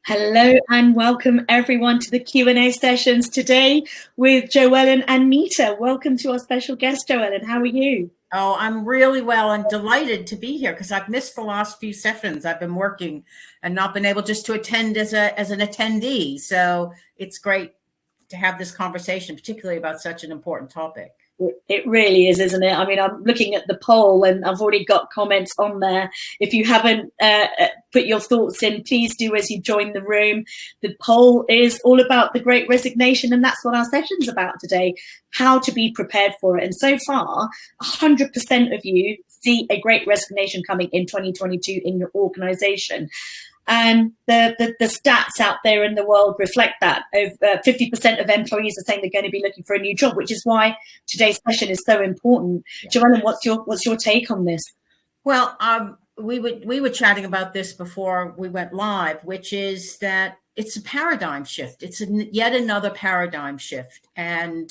Hello and welcome everyone to the Q&A sessions today with JoEllen and Meeta. Welcome to our special guest, JoEllen. How are you? Oh, I'm really well and delighted to be here because I've missed the last few sessions. I've been working and not been able just to attend as an attendee. So it's great to have this conversation, particularly about such an important topic. It really is, isn't it? I mean, I'm looking at the poll and I've already got comments on there. If you haven't put your thoughts in, please do as you join the room. The poll is all about the Great Resignation, and that's what our session's about today, how to be prepared for it. And so far, 100% of you see a Great Resignation coming in 2022 in your organization. And the stats out there in the world reflect that. Over 50% of employees are saying they're going to be looking for a new job, which is why today's session is so important. Yeah. JoEllen, what's your take on this? Well, we were chatting about this before we went live, which is that it's a paradigm shift. It's yet another paradigm shift. And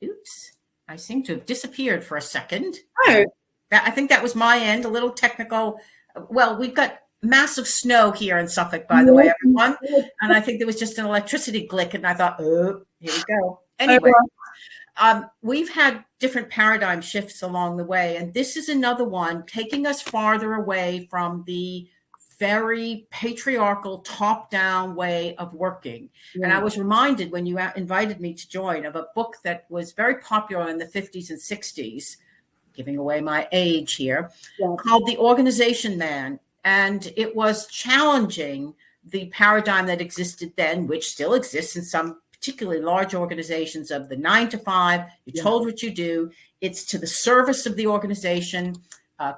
oops, I seem to have disappeared for a second. Oh, I think that was my end, a little technical. Well, we've got massive snow here in Suffolk, by the way, everyone. And I think there was just an electricity glitch, and I thought, oh, here we go. Anyway, we've had different paradigm shifts along the way, and this is another one taking us farther away from the very patriarchal top-down way of working. Yeah. And I was reminded when you invited me to join of a book that was very popular in the 50s and 60s, giving away my age here, yeah, called The Organization Man. And it was challenging the paradigm that existed then, which still exists in some particularly large organizations, of the 9 to 5, you're told what you do, it's to the service of the organization,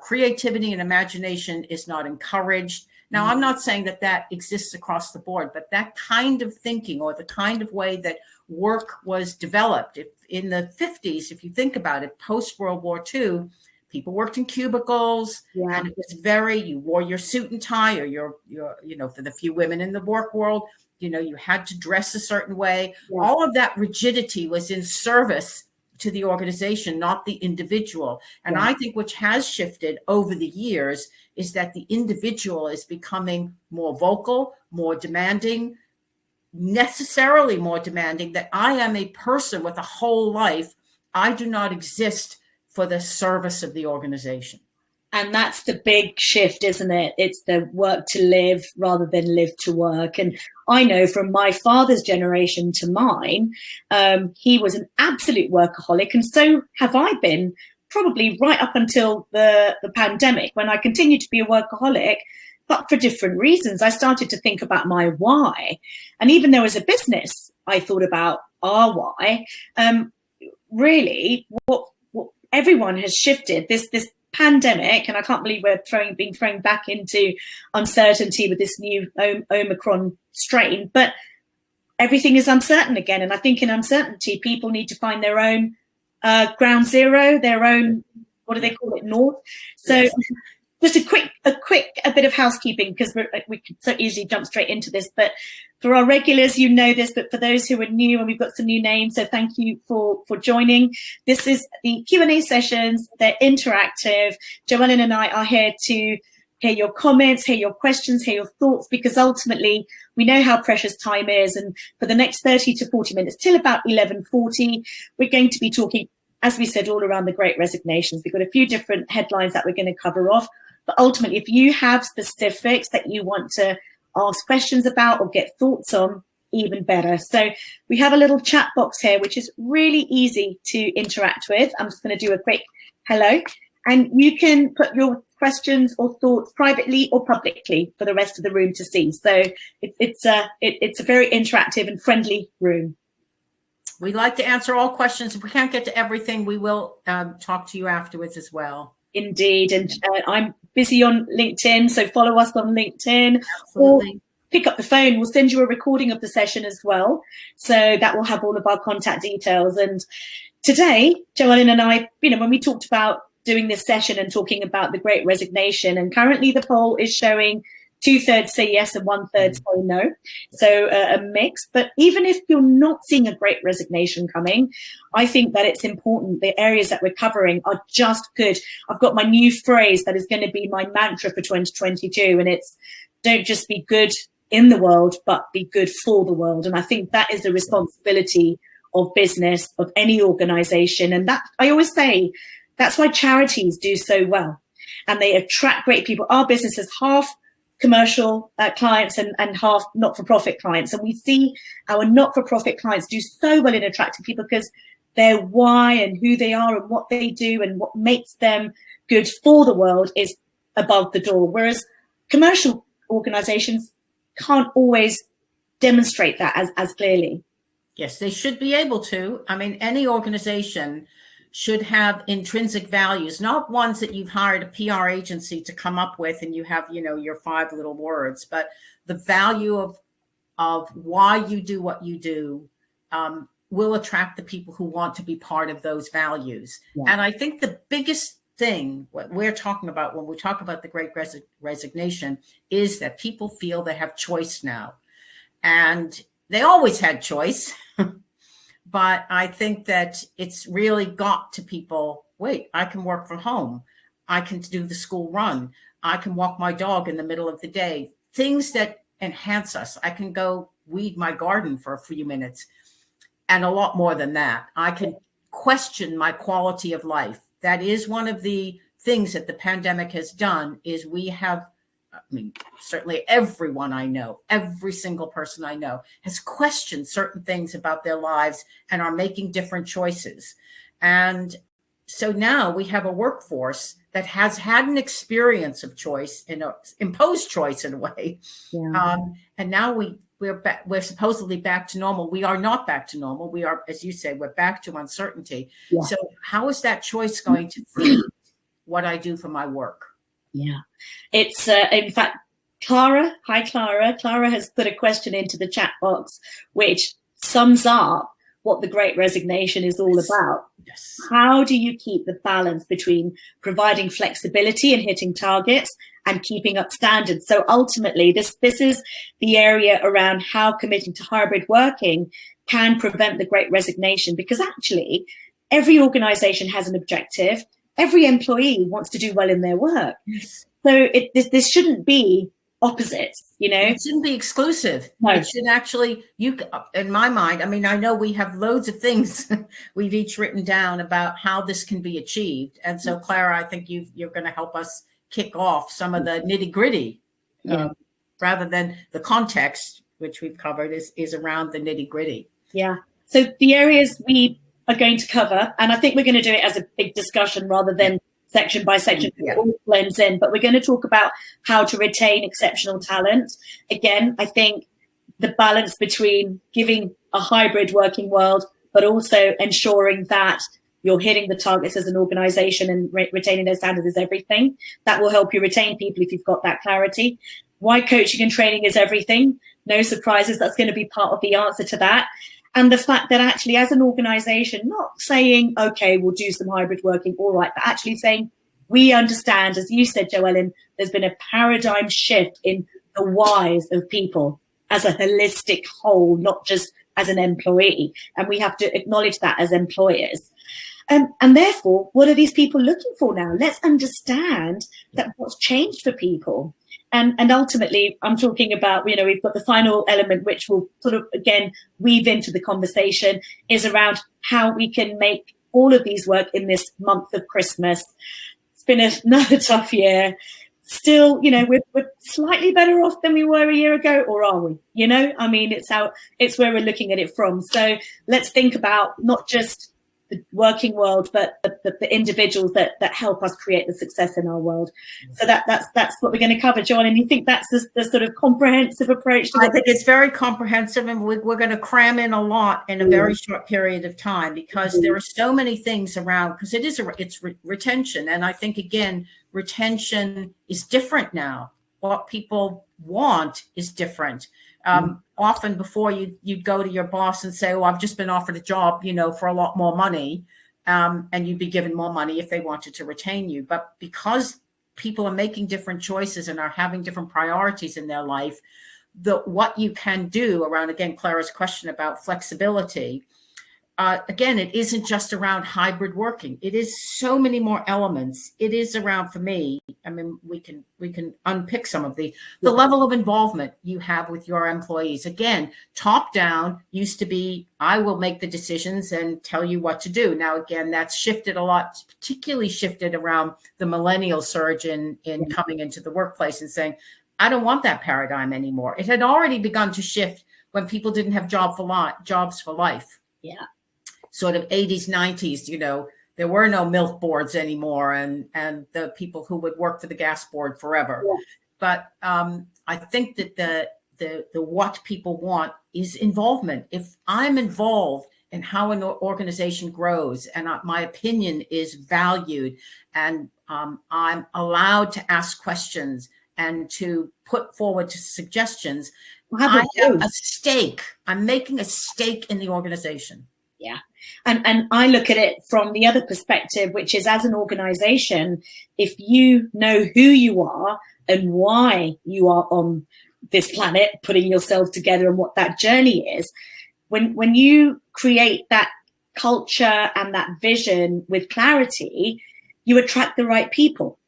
creativity and imagination is not encouraged. Now, I'm not saying that that exists across the board, but that kind of thinking, or the kind of way that work was developed in the 50s, if you think about it, post-World War II, people worked in cubicles, yeah, and it was you wore your suit and tie, or your for the few women in the work world, you had to dress a certain way. Yeah. All of that rigidity was in service to the organization, not the individual. And yeah, I think which has shifted over the years is that the individual is becoming more vocal, more demanding, necessarily more demanding, that I am a person with a whole life. I do not exist for the service of the organization. And that's the big shift, isn't it? It's the work to live rather than live to work. And I know from my father's generation to mine, he was an absolute workaholic. And so have I been, probably right up until the pandemic, when I continued to be a workaholic, but for different reasons. I started to think about my why. And even though as a business, I thought about our why, really what everyone has shifted, this pandemic, and I can't believe we're being thrown back into uncertainty with this new Omicron strain, but everything is uncertain again. And I think in uncertainty, people need to find their own ground zero, their own, what do they call it, north? So yes. Just a bit of housekeeping, because we could so easily jump straight into this, but for our regulars, you know this, but for those who are new, and we've got some new names, so thank you for joining. This is the Q&A sessions. They're interactive. JoEllen and I are here to hear your comments, hear your questions, hear your thoughts, because ultimately we know how precious time is. And for the next 30 to 40 minutes, till about 11:40, we're going to be talking, as we said, all around the Great Resignations. We've got a few different headlines that we're going to cover off. But ultimately, if you have specifics that you want to ask questions about or get thoughts on, even better. So we have a little chat box here, which is really easy to interact with. I'm just going to do a quick hello. And you can put your questions or thoughts privately or publicly for the rest of the room to see. So it's a very interactive and friendly room. We like to answer all questions. If we can't get to everything, we will talk to you afterwards as well. Indeed. And I'm busy on LinkedIn, so follow us on LinkedIn. Absolutely. Or pick up the phone. We'll send you a recording of the session as well. So that will have all of our contact details. And today, JoEllen and I, when we talked about doing this session and talking about the Great Resignation, and currently the poll is showing 2/3 say yes and 1/3 say no. So a mix. But even if you're not seeing a Great Resignation coming, I think that it's important. The areas that we're covering are just good. I've got my new phrase that is going to be my mantra for 2022, and it's don't just be good in the world, but be good for the world. And I think that is the responsibility of business, of any organization. And that, I always say, that's why charities do so well. And they attract great people. Our business is half commercial clients and half not-for-profit clients. And we see our not-for-profit clients do so well in attracting people because their why and who they are and what they do and what makes them good for the world is above the door. Whereas commercial organizations can't always demonstrate that as clearly. Yes, they should be able to. I mean, any organization should have intrinsic values, not ones that you've hired a PR agency to come up with and you have, your 5 little words, but the value of why you do what you do will attract the people who want to be part of those values. Yeah. And I think the biggest thing what we're talking about when we talk about the Great Resignation is that people feel they have choice now. And they always had choice. But I think that it's really got to people, wait, I can work from home. I can do the school run. I can walk my dog in the middle of the day. Things that enhance us. I can go weed my garden for a few minutes. And a lot more than that. I can question my quality of life. That is one of the things that the pandemic has done is we have, certainly everyone I know, every single person I know has questioned certain things about their lives and are making different choices. And so now we have a workforce that has had an experience of choice, imposed choice in a way. Yeah. And now we're supposedly back to normal. We are not back to normal. We are, as you say, we're back to uncertainty. Yeah. So how is that choice going to feed what I do for my work? Yeah, it's in fact, Clara has put a question into the chat box, which sums up what the Great Resignation is all about. Yes. How do you keep the balance between providing flexibility and hitting targets and keeping up standards? So ultimately, this is the area around how committing to hybrid working can prevent the Great Resignation, because actually every organization has an objective. Every employee wants to do well in their work. Yes. So this shouldn't be opposites, It shouldn't be exclusive. No. It should actually, in my mind, I know we have loads of things we've each written down about how this can be achieved. And so, Clara, I think you're going to help us kick off some of the nitty gritty, rather than the context, which we've covered is around the nitty gritty. Yeah. So the areas we are going to cover, and I think we're going to do it as a big discussion rather than section by section. It all blends in, but we're going to talk about how to retain exceptional talent. Again, I think the balance between giving a hybrid working world, but also ensuring that you're hitting the targets as an organization and retaining those standards is everything. That will help you retain people if you've got that clarity. Why coaching and training is everything. No surprises. That's going to be part of the answer to that. And the fact that actually as an organization, not saying, okay, we'll do some hybrid working, all right, but actually saying, we understand, as you said, JoEllen, there's been a paradigm shift in the whys of people as a holistic whole, not just as an employee. And we have to acknowledge that as employers. And therefore, what are these people looking for now? Let's understand that what's changed for people. And ultimately, I'm talking about, we've got the final element, which will sort of, again, weave into the conversation, is around how we can make all of these work in this month of Christmas. It's been another tough year. Still, we're slightly better off than we were a year ago, or are we? It's where we're looking at it from. So let's think about not just the working world, but the individuals that help us create the success in our world. So that's what we're going to cover, John. And you think that's the sort of comprehensive approach to I think it's very comprehensive, and we're going to cram in a lot in a very short period of time, because there are so many things around, because it's retention. And I think, again, retention is different now. What people want is different. Often before you'd go to your boss and say, oh, I've just been offered a job, for a lot more money. And you'd be given more money if they wanted to retain you. But because people are making different choices and are having different priorities in their life, what you can do around, again, Clara's question about flexibility, again, it isn't just around hybrid working. It is so many more elements. It is around, for me, I mean, we can unpick some of the level of involvement you have with your employees. Again, top down used to be, I will make the decisions and tell you what to do. Now, again, that's shifted a lot, particularly shifted around the millennial surge in coming into the workplace and saying, I don't want that paradigm anymore. It had already begun to shift when people didn't have jobs for life. Yeah. Sort of 80s, 90s, you know, there were no milk boards anymore, and the people who would work for the gas board forever. Yeah. But I think that the what people want is involvement. If I'm involved in how an organization grows and my opinion is valued, and I'm allowed to ask questions and to put forward suggestions, I have a stake. I'm making a stake in the organization. Yeah. And I look at it from the other perspective, which is, as an organization, if you know who you are and why you are on this planet, putting yourself together, and what that journey is, when you create that culture and that vision with clarity, you attract the right people.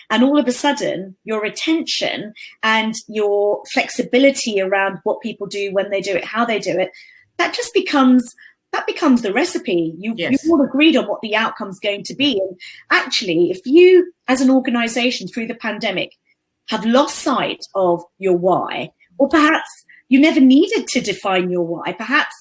And all of a sudden, your retention and your flexibility around what people do, when they do it, how they do it, that becomes the recipe. You've all agreed on what the outcome's going to be. And actually, if you, as an organization through the pandemic, have lost sight of your why, or perhaps you never needed to define your why, perhaps,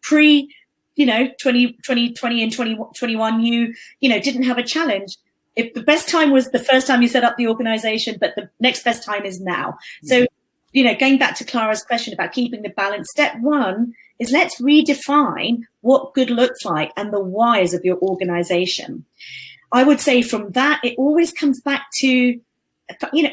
pre, 2020 and 2021, you didn't have a challenge. If the best time was the first time you set up the organization, but the next best time is now. So, going back to Clara's question about keeping the balance, step one is, let's redefine what good looks like and the whys of your organization. I would say from that, it always comes back to,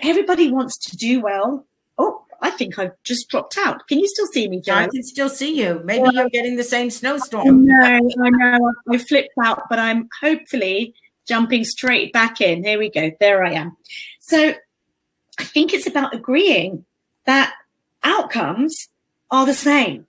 everybody wants to do well. Oh, I think I've just dropped out. Can you still see me, JoEllen? I can still see you. Maybe you're getting the same snowstorm. I know. I flipped out, but I'm hopefully jumping straight back in. Here we go. There I am. So I think it's about agreeing that outcomes are the same.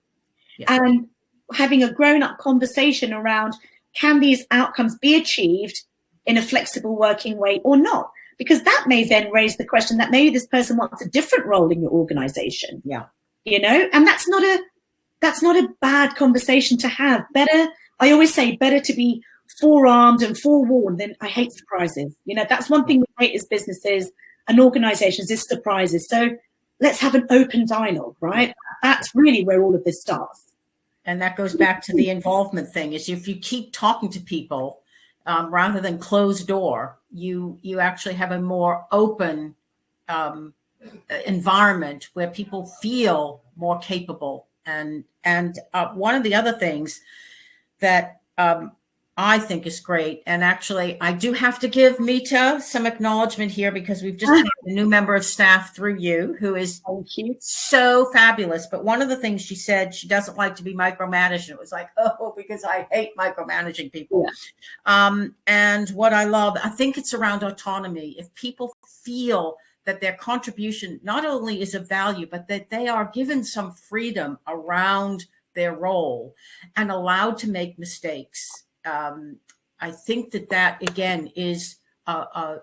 Yeah. And having a grown-up conversation around, can these outcomes be achieved in a flexible working way or not? Because that may then raise the question that maybe this person wants a different role in your organization. Yeah. And that's not a bad conversation to have. I always say, better to be forearmed and forewarned than, I hate surprises. That's one thing we hate as businesses and organizations, is surprises. So let's have an open dialogue, right? That's really where all of this starts. And that goes back to the involvement thing, is if you keep talking to people rather than closed door, you actually have a more open environment where people feel more capable. And one of the other things that I think is great, and actually I do have to give Meeta some acknowledgement here, because we've just had a new member of staff through you who is so fabulous. But one of the things she said, she doesn't like to be micromanaged. It was like, because I hate micromanaging people. Yeah. And what I love, I think it's around autonomy. If people feel that their contribution not only is of value, but that they are given some freedom around their role and allowed to make mistakes. I think that again is a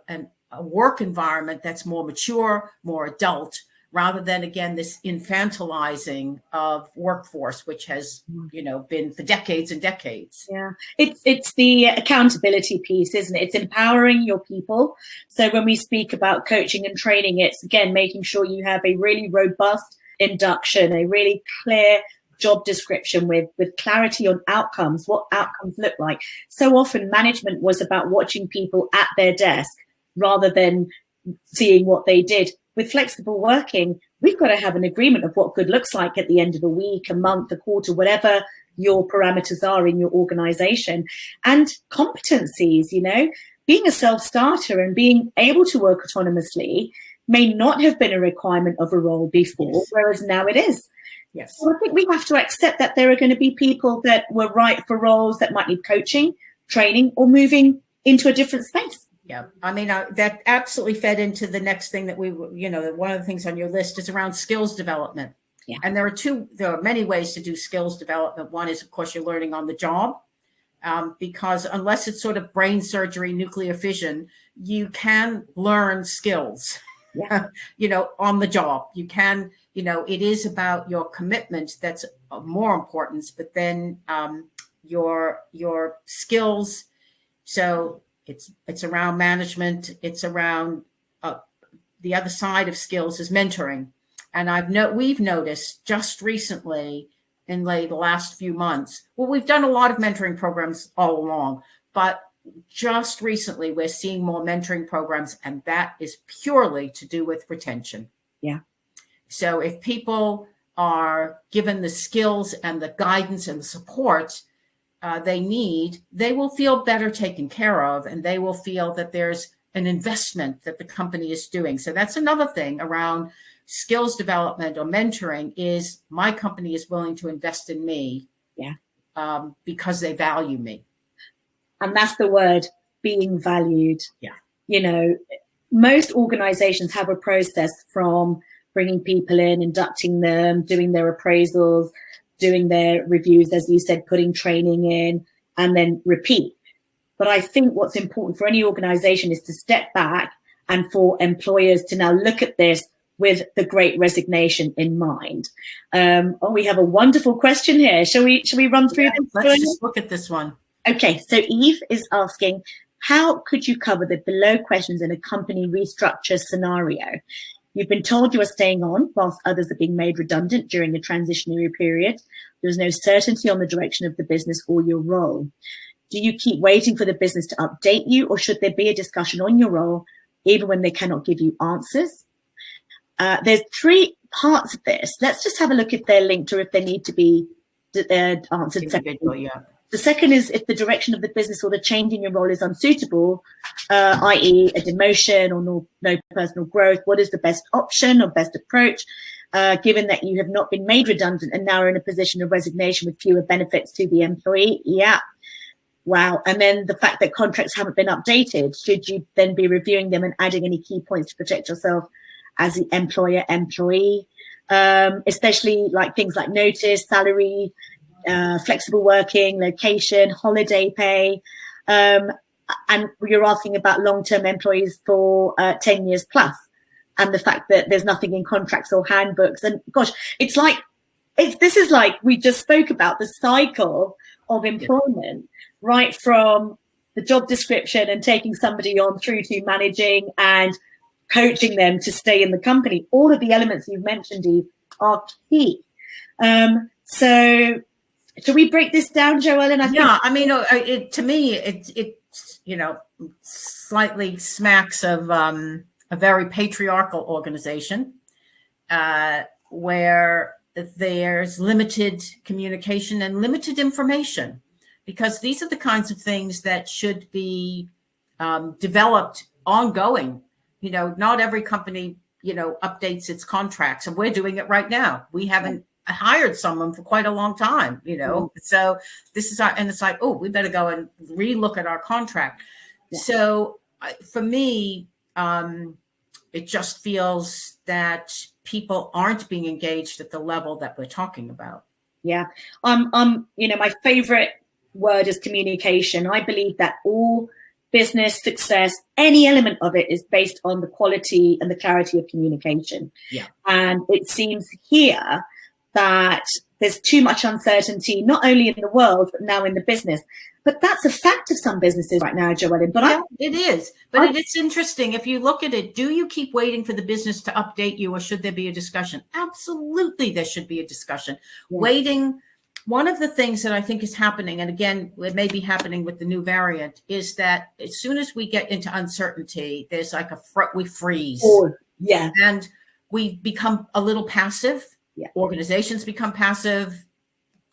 work environment that's more mature, more adult, rather than, again, this infantilizing of workforce, which has been for decades and decades. Yeah, it's the accountability piece, isn't it? It's empowering your people. So when we speak about coaching and training, it's, again, making sure you have a really robust induction, a really clear job description with clarity on outcomes, what outcomes look like. So often management was about watching people at their desk rather than seeing what they did. With flexible working, we've got to have an agreement of what good looks like at the end of a week, a month, a quarter, whatever your parameters are in your organization. And competencies, being a self-starter and being able to work autonomously may not have been a requirement of a role before, whereas now it is. Yes. So I think we have to accept that there are going to be people that were right for roles that might need coaching, training, or moving into a different space. Yeah. I mean, that absolutely fed into the next thing that one of the things on your list is around skills development. Yeah. And there are many ways to do skills development. One is, of course, you're learning on the job, because unless it's sort of brain surgery, nuclear fission, you can learn skills, Yeah. On the job. You can, it is about your commitment that's of more importance, but then your skills. So it's around management. It's around the other side of skills is mentoring. And we've noticed just recently in the last few months, well, we've done a lot of mentoring programs all along, but just recently we're seeing more mentoring programs, and that is purely to do with retention. Yeah. So if people are given the skills and the guidance and the support they need, they will feel better taken care of, and they will feel that there's an investment that the company is doing. So that's another thing around skills development or mentoring is my company is willing to invest in me, because they value me. And that's the word, being valued. Yeah. Most organizations have a process from bringing people in, inducting them, doing their appraisals, doing their reviews, as you said, putting training in, and then repeat. But I think what's important for any organization is to step back and for employers to now look at this with the Great Resignation in mind. We have a wonderful question here. Shall we run through this? Let's just look at this one. Okay, so Eve is asking, how could you cover the below questions in a company restructure scenario? You've been told you are staying on whilst others are being made redundant during a transitionary period. There's no certainty on the direction of the business or your role. Do you keep waiting for the business to update you, or should there be a discussion on your role even when they cannot give you answers? There's 3 parts of this. Let's just have a look if they're linked or if they need to be answered separately. Yeah. The second is if the direction of the business or the change in your role is unsuitable, i.e. a demotion or no personal growth, what is the best option or best approach, given that you have not been made redundant and now are in a position of resignation with fewer benefits to the employee? Yeah. Wow. And then the fact that contracts haven't been updated, should you then be reviewing them and adding any key points to protect yourself as the employee, especially like things like notice, salary, flexible working, location, holiday pay. And you're asking about long-term employees for 10 years plus, and the fact that there's nothing in contracts or handbooks. And gosh, this is like we just spoke about the cycle of employment, right from the job description and taking somebody on through to managing and coaching them to stay in the company. All of the elements you've mentioned, Eve, are key. So should we break this down, JoEllen? To me, it slightly smacks of a very patriarchal organization where there's limited communication and limited information, because these are the kinds of things that should be developed ongoing. Not every company, updates its contracts, and we're doing it right now. We haven't hired someone for quite a long time, so this is and it's like, oh, we better go and relook at our contract. Yeah. So for me, it just feels that people aren't being engaged at the level that we're talking about. Yeah. My favorite word is communication. I believe that all business success, any element of it, is based on the quality and the clarity of communication. Yeah. And it seems here that there's too much uncertainty, not only in the world, but now in the business. But that's a fact of some businesses right now, JoEllen. But it is. But it's interesting. If you look at it, do you keep waiting for the business to update you, or should there be a discussion? Absolutely, there should be a discussion. Yeah. Waiting. One of the things that I think is happening, and again, it may be happening with the new variant, is that as soon as we get into uncertainty, there's like we freeze. Yeah. And we become a little passive. Yeah. Organizations become passive.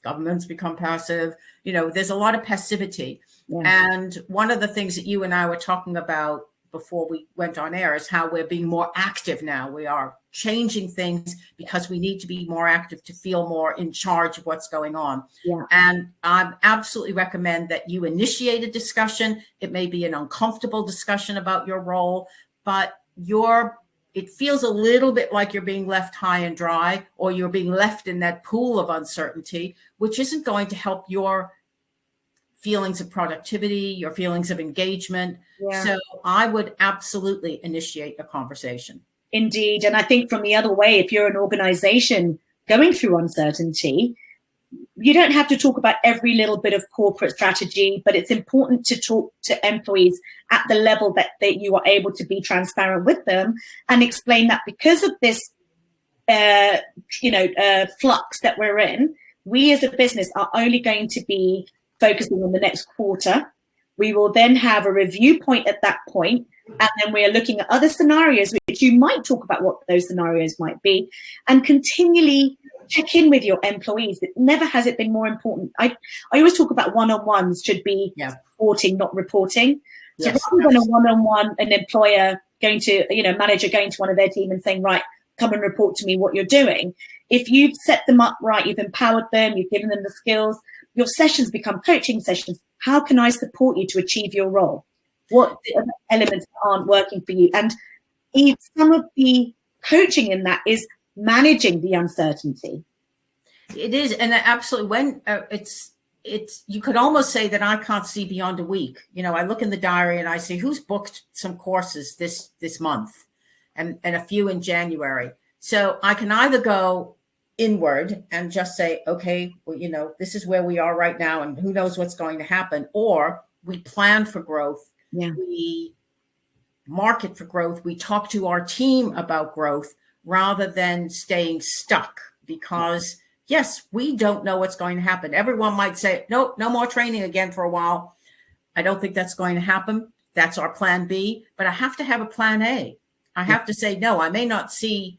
Governments become passive. There's a lot of passivity. Yeah. And one of the things that you and I were talking about before we went on air is how we're being more active now. We are changing things because we need to be more active to feel more in charge of what's going on. Yeah. And I absolutely recommend that you initiate a discussion. It may be an uncomfortable discussion about your role, but your it feels a little bit like you're being left high and dry, or you're being left in that pool of uncertainty, which isn't going to help your feelings of productivity, your feelings of engagement. Yeah. So I would absolutely initiate a conversation. Indeed. And I think from the other way, if you're an organization going through uncertainty, you don't have to talk about every little bit of corporate strategy, but it's important to talk to employees at the level that you are able to be transparent with them and explain that because of this, flux that we're in, we as a business are only going to be focusing on the next quarter. We will then have a review point at that point, and then we are looking at other scenarios, which you might talk about what those scenarios might be, and continually check in with your employees. It never has it been more important. I always talk about one-on-ones should be reporting, not reporting. So rather than a one-on-one, an employer going to, manager going to one of their team and saying, right, come and report to me what you're doing. If you've set them up right, you've empowered them, you've given them the skills, your sessions become coaching sessions. How can I support you to achieve your role? What elements aren't working for you? And some of the coaching in that is managing the uncertainty. It is, and absolutely, when it's you could almost say that I can't see beyond a week. I look in the diary and I see who's booked some courses this month, and a few in January. So I can either go inward and just say, okay, well, this is where we are right now, and who knows what's going to happen, or we plan for growth. We market for growth. We talk to our team about growth, rather than staying stuck, because yes, we don't know what's going to happen. Everyone might say, nope, no more training again for a while. I don't think that's going to happen. That's our plan B, but I have to have a plan A. I have to say, no, I may not see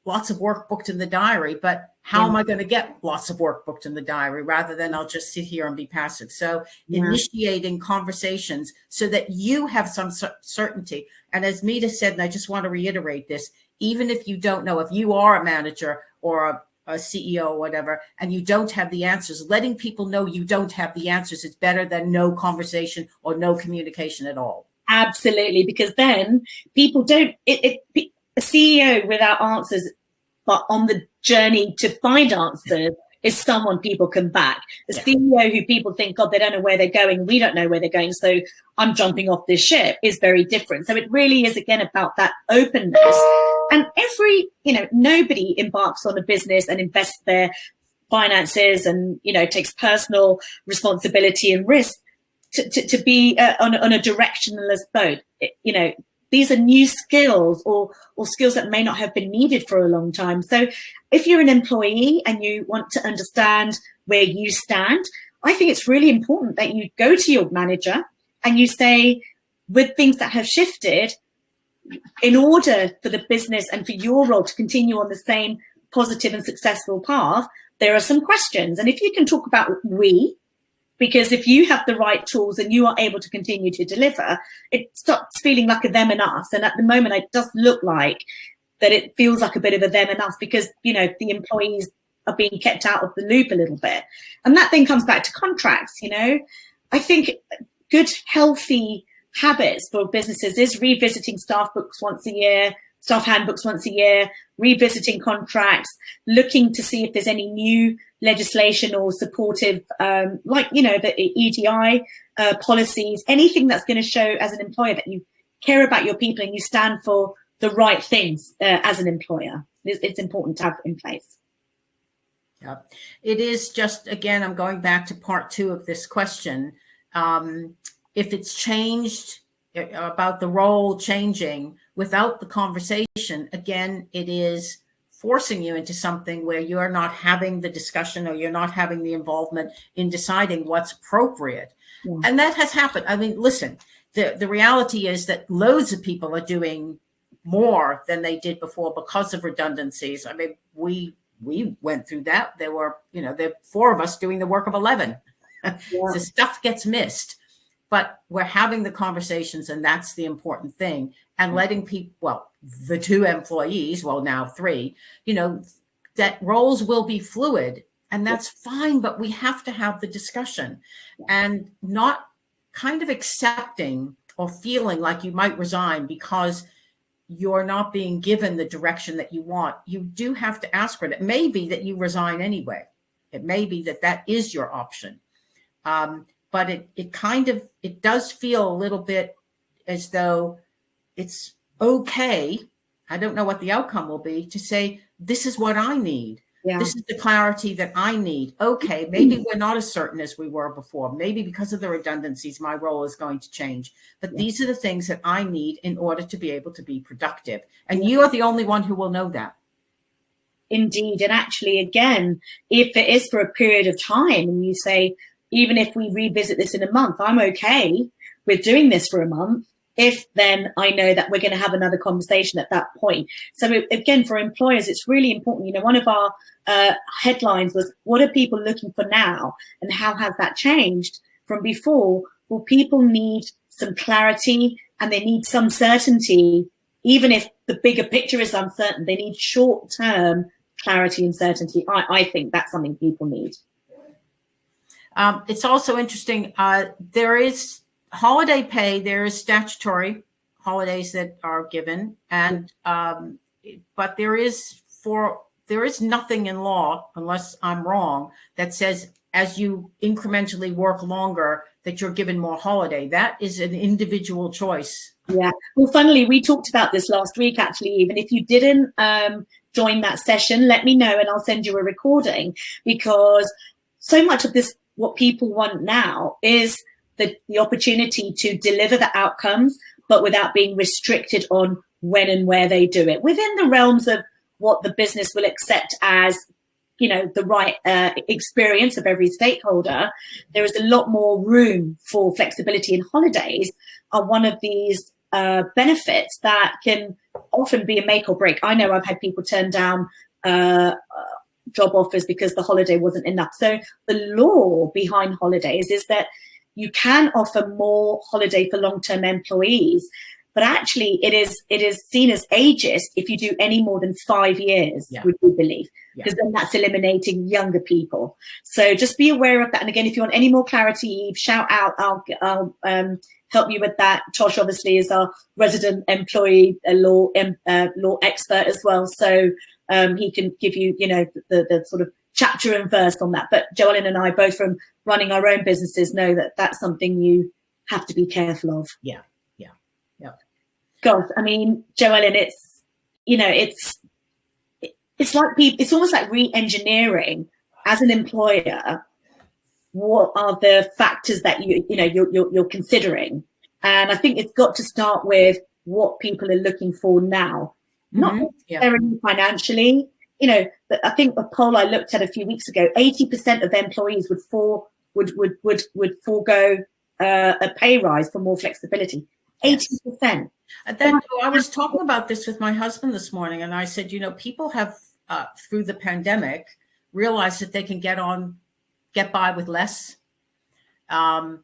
lots of work booked in the diary, but how am I going to get lots of work booked in the diary, rather than I'll just sit here and be passive? So initiating conversations so that you have some certainty. And as Meeta said, and I just want to reiterate this, even if you don't know, if you are a manager or a CEO or whatever, and you don't have the answers, letting people know you don't have the answers is better than no conversation or no communication at all. Absolutely, because then people don't, a CEO without answers, but on the journey to find answers, is someone people can back. The CEO who people think, God, they don't know where they're going. We don't know where they're going, so I'm jumping off this ship, is very different. So it really is, again, about that openness. And nobody embarks on a business and invests their finances and, takes personal responsibility and risk to be on a directionless boat. These are new skills or skills that may not have been needed for a long time. So if you're an employee and you want to understand where you stand, I think it's really important that you go to your manager and you say, with things that have shifted, in order for the business and for your role to continue on the same positive and successful path, there are some questions. And if you can talk about we, because if you have the right tools and you are able to continue to deliver, it stops feeling like a them and us. And at the moment, it does look like that it feels like a bit of a them and us, because, the employees are being kept out of the loop a little bit. And that then comes back to contracts. I think good, healthy habits for businesses is revisiting staff books once a year, staff handbooks once a year, revisiting contracts, looking to see if there's any new legislation or supportive, the EDI policies, anything that's going to show as an employer that you care about your people and you stand for the right things as an employer. It's important to have in place. Yeah, it is just, again, I'm going back to part 2 of this question. If it's changed about the role changing without the conversation, again, it is forcing you into something where you're not having the discussion or you're not having the involvement in deciding what's appropriate. Yeah. And that has happened. I mean, listen, the reality is that loads of people are doing more than they did before because of redundancies. I mean, we went through that. There were, there 4 of us doing the work of 11. Yeah. So stuff gets missed. But we're having the conversations, and that's the important thing. And letting people, the 2 employees, now 3, that roles will be fluid, and that's fine, but we have to have the discussion and not kind of accepting or feeling like you might resign because you're not being given the direction that you want, you do have to ask for it. It may be that you resign anyway. It may be that that is your option. But it does feel a little bit as though it's okay. I don't know what the outcome will be, to say, this is what I need. Yeah. This is the clarity that I need. Okay, maybe we're not as certain as we were before. Maybe because of the redundancies, my role is going to change. But these are the things that I need in order to be able to be productive. And you are the only one who will know that. Indeed. And actually, again, if it is for a period of time and you say, even if we revisit this in a month, I'm okay with doing this for a month, if then I know that we're going to have another conversation at that point. So again, for employers, it's really important. You know, one of our headlines was, what are people looking for now? And how has that changed from before? Well, people need some clarity and they need some certainty. Even if the bigger picture is uncertain, they need short-term clarity and certainty. I think that's something people need. It's also interesting. There is holiday pay. There is statutory holidays that are given, and but there is nothing in law, unless I'm wrong, that says as you incrementally work longer that you're given more holiday. That is an individual choice. Yeah. Well, funnily, we talked about this last week, actually. Even if you didn't join that session, let me know and I'll send you a recording, because so much of this, what people want now, is the opportunity to deliver the outcomes, but without being restricted on when and where they do it, within the realms of what the business will accept as, you know, the right experience of every stakeholder. There is a lot more room for flexibility, and holidays are one of these benefits that can often be a make or break. I know I've had people turn down job offers because the holiday wasn't enough. So the law behind holidays is that you can offer more holiday for long-term employees, but actually it is seen as ageist if you do any more than 5 years, would you believe? Because then that's eliminating younger people. So just be aware of that. And again, if you want any more clarity, Eve, shout out. I'll help you with that. Tosh obviously is our resident employee law expert as well. So he can give you, you know, the sort of chapter and verse on that. But JoEllen and I, both from running our own businesses, know that that's something you have to be careful of. Yeah. God, I mean, JoEllen, it's, you know, it's like it's almost like re-engineering as an employer. What are the factors that you're considering? And I think it's got to start with what people are looking for now, not necessarily financially. You know, but I think a poll I looked at a few weeks ago, 80% of employees would forego a pay rise for more flexibility. 80%. Then I was talking about this with my husband this morning, and I said, you know, people have through the pandemic realized that they can get by with less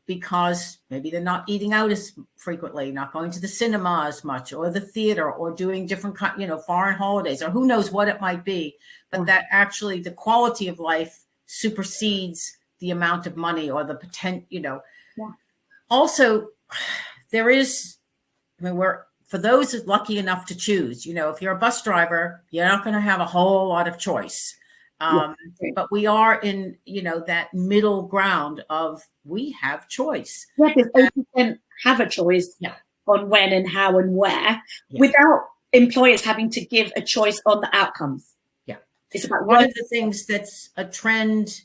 because maybe they're not eating out as frequently, not going to the cinema as much, or the theater, or doing different, you know, foreign holidays, or who knows what it might be. But that actually the quality of life supersedes the amount of money or the potential, you know. Yeah. Also, there is, I mean, for those lucky enough to choose, you know, if you're a bus driver, you're not going to have a whole lot of choice. But we are in, you know, that middle ground of we have choice. Yeah, because 80% have a choice on when and how and where, without employers having to give a choice on the outcomes. Yeah. It's about one of the things that's a trend.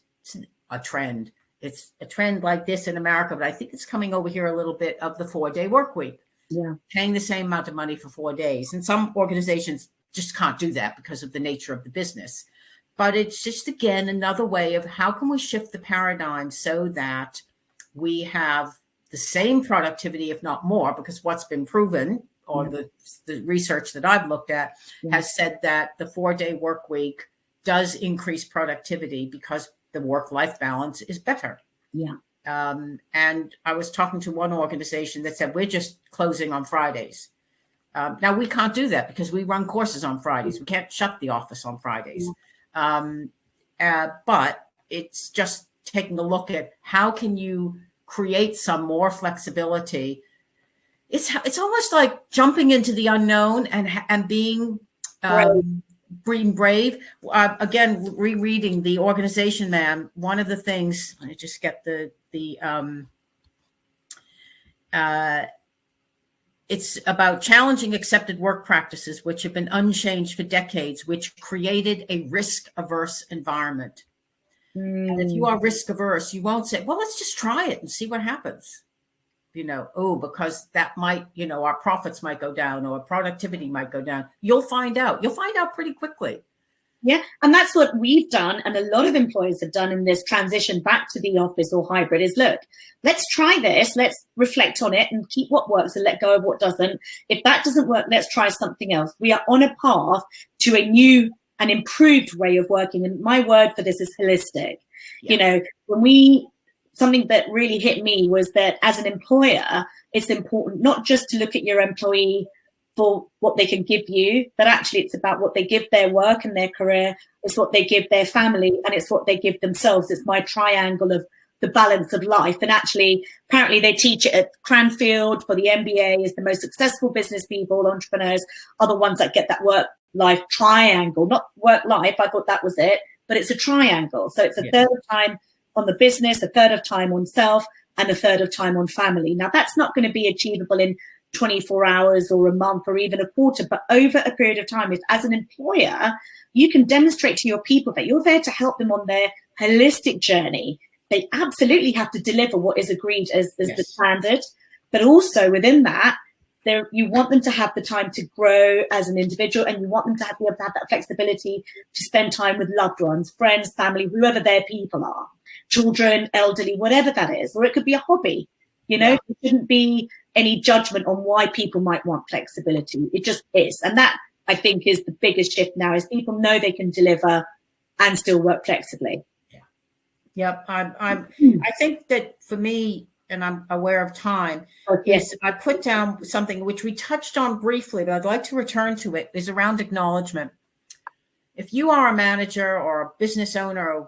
It's a trend like this in America, but I think it's coming over here a little bit, of the 4-day work week. Yeah. Paying the same amount of money for 4 days. And some organizations just can't do that because of the nature of the business. But it's just, again, another way of how can we shift the paradigm so that we have the same productivity, if not more, because what's been proven, or the research that I've looked at has said that the 4-day work week does increase productivity because the work-life balance is better. Yeah. And I was talking to one organization that said, we're just closing on Fridays. Now, we can't do that because we run courses on Fridays. We can't shut the office on Fridays. But it's just taking a look at how can you create some more flexibility it's almost like jumping into the unknown and being being brave. Again, rereading The Organization Man, one of the things, I just get it's about challenging accepted work practices, which have been unchanged for decades, which created a risk-averse environment. And if you are risk-averse, you won't say, well, let's just try it and see what happens. Because that might, our profits might go down or productivity might go down. You'll find out. You'll find out pretty quickly. Yeah. And that's what we've done. And a lot of employers have done in this transition back to the office or hybrid is, look, let's try this. Let's reflect on it and keep what works and let go of what doesn't. If that doesn't work, let's try something else. We are on a path to a new and improved way of working. And my word for this is holistic. Yeah. Something that really hit me was that as an employer, it's important not just to look at your employee for what they can give you, but actually it's about what they give their work and their career. It's what they give their family, and it's what they give themselves. It's my triangle of the balance of life. And actually, apparently they teach it at Cranfield for the MBA is the most successful business people, entrepreneurs are the ones that get that work-life triangle, not work-life. I thought that was it, but it's a triangle. So it's a third of time on the business, a third of time on self, and a third of time on family. Now, that's not going to be achievable in 24 hours or a month or even a quarter, but over a period of time, if as an employer, you can demonstrate to your people that you're there to help them on their holistic journey. They absolutely have to deliver what is agreed as the standard, but also within that, you want them to have the time to grow as an individual, and you want them to be able to have that flexibility to spend time with loved ones, friends, family, whoever their people are, children, elderly, whatever that is, or it could be a hobby. There shouldn't be any judgment on why people might want flexibility. It just is. And that, I think, is the biggest shift now, is people know they can deliver and still work flexibly. Yep. I think that for me, and I'm aware of time, yes, I put down something which we touched on briefly, but I'd like to return to it, is around acknowledgement. If you are a manager or a business owner,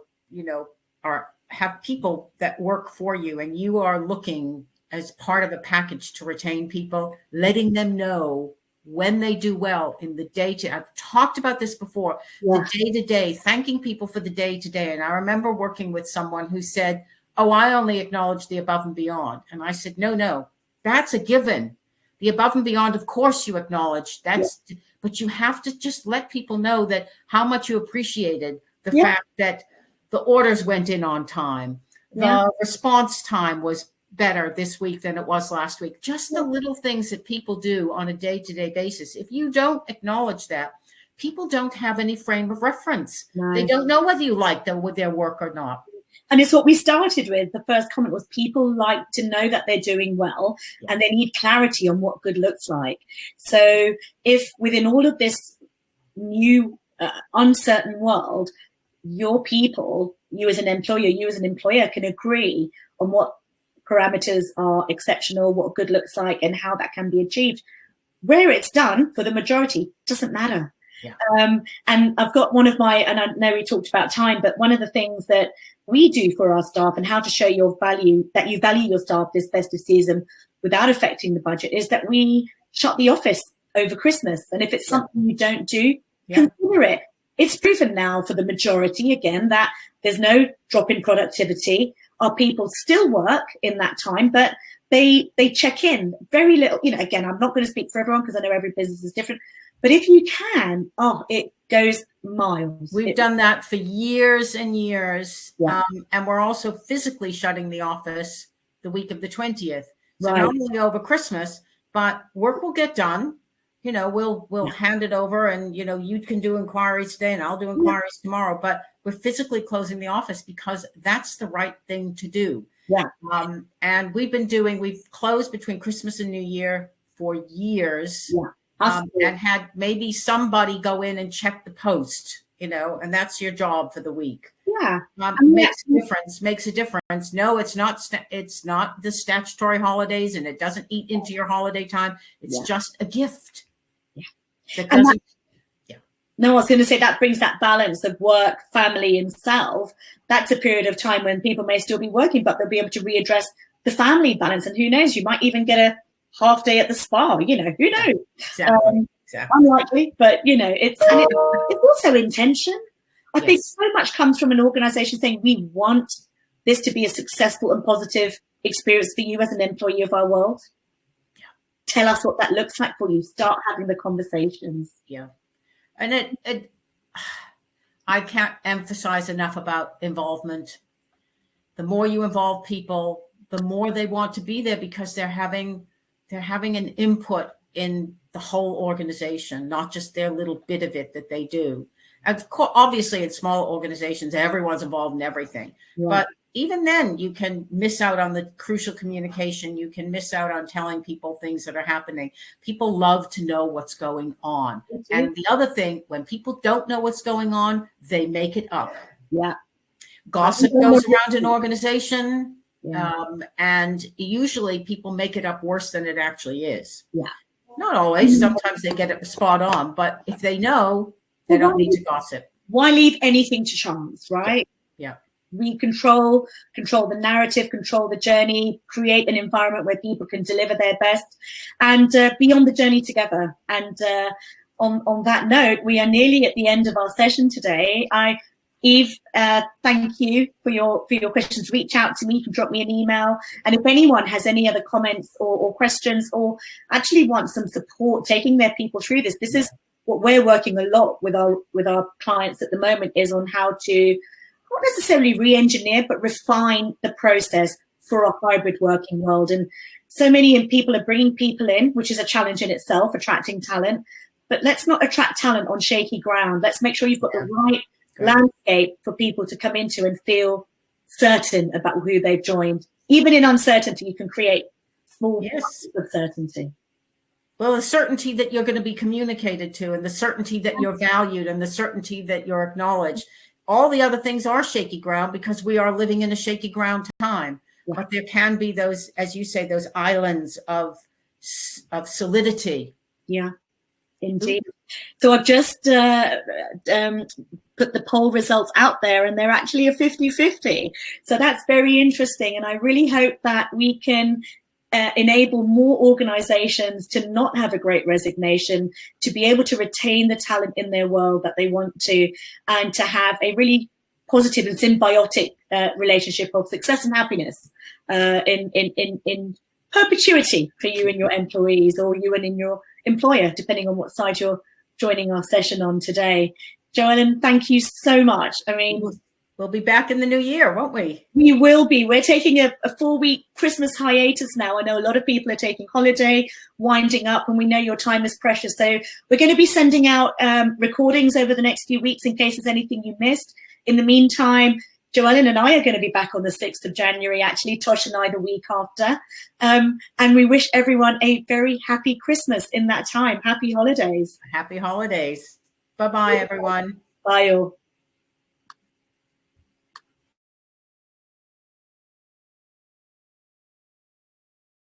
or have people that work for you, and you are looking as part of a package to retain people, letting them know when they do well in the day-to-day. I've talked about this before, the day-to-day, thanking people for the day-to-day. And I remember working with someone who said, oh, I only acknowledge the above and beyond. And I said, no, that's a given. The above and beyond, of course you acknowledge, but you have to just let people know that how much you appreciated the fact that the orders went in on time. The response time was better this week than it was last week. Just the little things that people do on a day-to-day basis. If you don't acknowledge that, people don't have any frame of reference. No. They don't know whether you like them with their work or not. And it's what we started with. The first comment was people like to know that they're doing well, and they need clarity on what good looks like. So if within all of this new uncertain world, your people, you as an employer can agree on what parameters are exceptional, what good looks like, and how that can be achieved. Where it's done for the majority doesn't matter. And I've got one of my, and I know we talked about time, but one of the things that we do for our staff and how to show your value, that you value your staff this festive season without affecting the budget, is that we shut the office over Christmas. And if it's something you don't do, consider it. It's proven now for the majority, again, that there's no drop in productivity. Our people still work in that time, but they check in very little. Again, I'm not going to speak for everyone because I know every business is different. But if you can, it goes miles. We've done that for years and years. And we're also physically shutting the office the week of the 20th. So not only over Christmas, but work will get done. We'll hand it over, and, you can do inquiries today and I'll do inquiries tomorrow. But we're physically closing the office because that's the right thing to do. And we've closed between Christmas and New Year for years. And had maybe somebody go in and check the post, and that's your job for the week. Makes a difference. No, it's not the statutory holidays, and it doesn't eat into your holiday time. It's just a gift. No, I was going to say that brings that balance of work, family, and self. That's a period of time when people may still be working, but they'll be able to readdress the family balance. And who knows, you might even get half day at the spa. You know, who knows? Exactly. Unlikely, but you know, it's also intention. I think so much comes from an organization saying we want this to be a successful and positive experience for you as an employee of our world. Yeah. Tell us what that looks like for you. Start having the conversations. Yeah. And I can't emphasize enough about involvement. The more you involve people, the more they want to be there because they're having an input in the whole organization, not just their little bit of it that they do. Of course, obviously in small organizations, everyone's involved in everything. Yeah. But even then you can miss out on the crucial communication. You can miss out on telling people things that are happening. People love to know what's going on. And the other thing, when people don't know what's going on, they make it up. Yeah. Gossip goes around an organization. Yeah. And usually people make it up worse than it actually is. Yeah. Not always. Sometimes they get it spot on. But if they know, they don't need to gossip. Why leave anything to chance, right? Yeah. We control the narrative, control the journey, create an environment where people can deliver their best and be on the journey together. And on that note, we are nearly at the end of our session today. Eve, thank you for your questions. Reach out to me, you can drop me an email. And if anyone has any other comments or questions or actually wants some support taking their people through this is what we're working a lot with our clients at the moment, is on how to not necessarily re-engineer, but refine the process for a hybrid working world. And so many people are bringing people in, which is a challenge in itself, attracting talent. But let's not attract talent on shaky ground. Let's make sure you've got the right landscape for people to come into and feel certain about who they've joined. Even in uncertainty, you can create small pockets of certainty. Well, the certainty that you're going to be communicated to, and the certainty that you're valued, and the certainty that you're acknowledged. All the other things are shaky ground because we are living in a shaky ground time. Yeah. But there can be those, as you say, those islands of solidity. Yeah, indeed. So I've just put the poll results out there, and they're actually a 50-50. So that's very interesting. And I really hope that we can enable more organizations to not have a great resignation, to be able to retain the talent in their world that they want to, and to have a really positive and symbiotic relationship of success and happiness in perpetuity for you and your employees, or you and in your employer, depending on what side you're joining our session on today. JoEllen, thank you so much. I mean, we'll be back in the new year, won't we? We will be. We're taking a 4-week Christmas hiatus now. I know a lot of people are taking holiday, winding up, and we know your time is precious. So we're going to be sending out recordings over the next few weeks in case there's anything you missed. In the meantime, JoEllen and I are going to be back on the 6th of January, actually, Tosh and I the week after. And we wish everyone a very happy Christmas in that time. Happy holidays. Happy holidays. Bye-bye, everyone. Bye all.